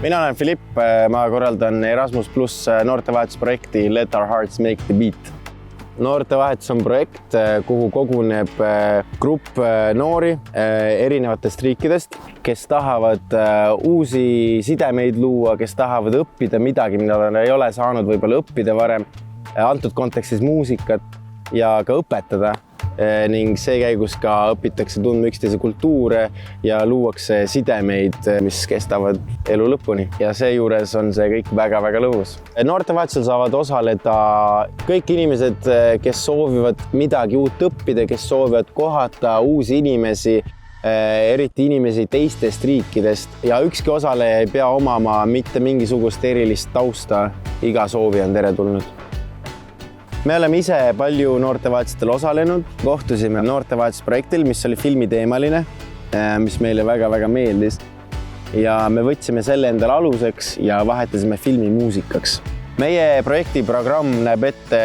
Mina olen Filipp, ma korraldan Erasmus Plus noortevahetusprojekti Let Our Hearts Make the Beat. Noortevahetus on projekt, kuhu koguneb grupp noori erinevatest riikidest, kes tahavad uusi sidemeid luua, kes tahavad õppida midagi, mida ei ole saanud võib-olla õppida varem, antud kontekstis muusikat ja ka õpetada. Ning see käigus ka õpitakse tundma üksteise kultuure ja luuakse sidemeid, mis kestavad elu lõpuni. Ja seejuures on see kõik väga-väga lõbus. Noortevahetusel saavad osaleda kõik inimesed, kes soovivad midagi uut õppida, kes soovivad kohata uusi inimesi, eriti inimesi teistest riikidest. Ja ükski osaleja ei pea omama mitte mingisugust erilist tausta. Iga soovi on teretulnud. Me oleme ise palju noortevahetustel osalenud, kohtusime noortevahetusprojektil, mis oli filmiteemaline, mis meile väga-väga meeldis. Ja me võtsime selle endale aluseks ja vahetasime filmi muusikaks. Meie projekti programm näeb ette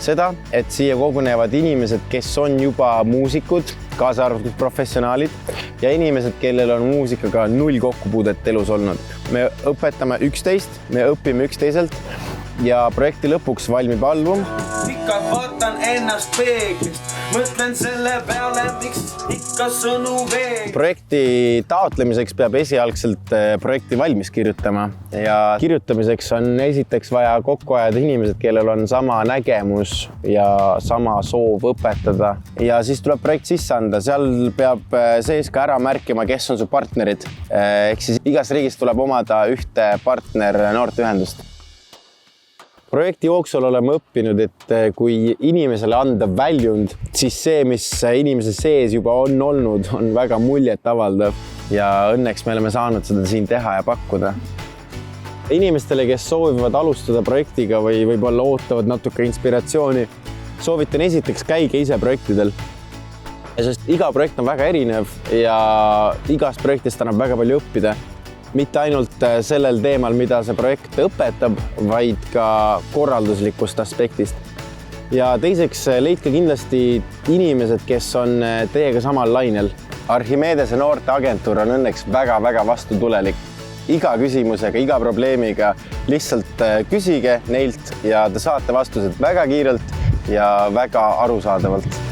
seda, et siia kogunevad inimesed, kes on juba muusikud, kaasa arvatud professionaalid ja inimesed, kellel on muusikaga 0 kokkupuudet elus olnud. Me õpetame üksteist, me õpime üksteiselt ja projekti lõpuks valmib album. Ikka vaatan ennast peeglist, mõtlen selle peale, miks ikka sõnu veeg. Projekti taotlemiseks peab esialgselt projekti valmis kirjutama ja kirjutamiseks on esiteks vaja kokku ajada inimesed, kellel on sama nägemus ja sama soov õpetada. Ja siis tuleb projekt sisse anda, seal peab sees ka ära märkima, kes on su partnerid. Ehk siis igas riigis tuleb omada ühte partner noorteühendust. Projekti jooksul oleme õppinud, et kui inimesele anda väljund, siis see, mis inimese sees juba on olnud, on väga muljet avaldav ja õnneks me oleme saanud seda siin teha ja pakkuda. Inimestele, kes soovivad alustada projektiga või võib-olla ootavad natuke inspiratsiooni, soovitan esiteks käige ise projektidel. Sest iga projekt on väga erinev ja igast projektist annab väga palju õppida. Mitte ainult sellel teemal, mida see projekt õpetab, vaid ka korralduslikust aspektist. Ja teiseks leidke kindlasti inimesed, kes on teiega samal lainel. Archimedese noorteagentuur on õnneks väga-väga vastutulelik. Iga küsimusega, iga probleemiga lihtsalt küsige neilt ja te saate vastused väga kiirelt ja väga arusaadavalt.